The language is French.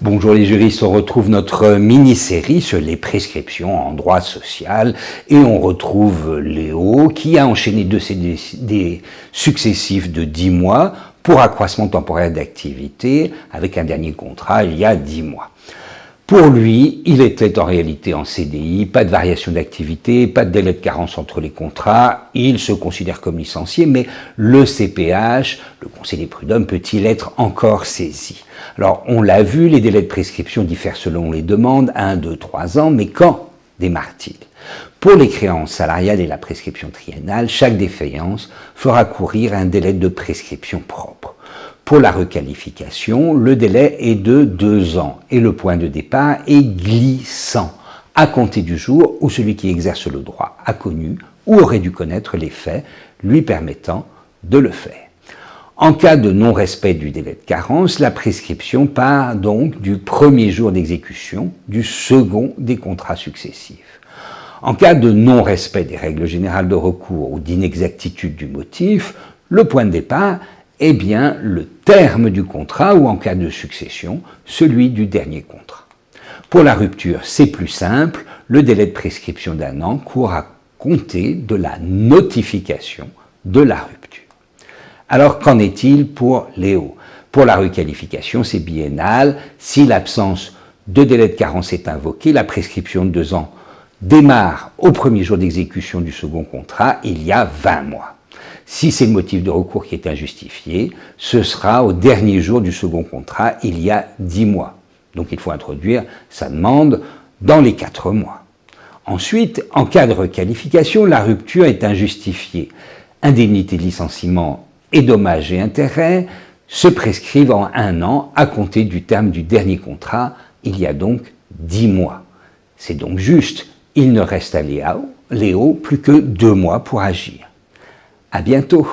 Bonjour les juristes, on retrouve notre mini-série sur les prescriptions en droit social et on retrouve Léo qui a enchaîné deux CDD successifs de 10 mois pour accroissement temporaire d'activité avec un dernier contrat il y a 10 mois. Pour lui, il était en réalité en CDI, pas de variation d'activité, pas de délai de carence entre les contrats, il se considère comme licencié, mais le CPH, le Conseil des prud'hommes, peut-il être encore saisi? Alors, on l'a vu, les délais de prescription diffèrent selon les demandes, 1, 2, 3 ans, mais quand démarre-t-il? Pour les créances salariales et la prescription triennale, chaque défaillance fera courir un délai de prescription propre. Pour la requalification, le délai est de 2 ans et le point de départ est glissant, à compter du jour où celui qui exerce le droit a connu ou aurait dû connaître les faits lui permettant de le faire. En cas de non-respect du délai de carence, la prescription part donc du premier jour d'exécution du second des contrats successifs. En cas de non-respect des règles générales de recours ou d'inexactitude du motif, le point de départ est bien le terme du contrat ou en cas de succession, celui du dernier contrat. Pour la rupture, c'est plus simple, le délai de prescription d'1 an court à compter de la notification de la rupture. Alors qu'en est-il pour Léo? Pour la requalification, c'est biennal. Si l'absence de délai de carence est invoquée, la prescription de 2 ans démarre au premier jour d'exécution du second contrat, il y a 20 mois. Si c'est le motif de recours qui est injustifié, ce sera au dernier jour du second contrat, il y a 10 mois. Donc il faut introduire sa demande dans les 4 mois. Ensuite, en cas de requalification, la rupture est injustifiée. Indemnité de licenciement et dommages et intérêts se prescrivent en 1 an à compter du terme du dernier contrat, il y a donc 10 mois. C'est donc juste, il ne reste à Léo plus que 2 mois pour agir. À bientôt.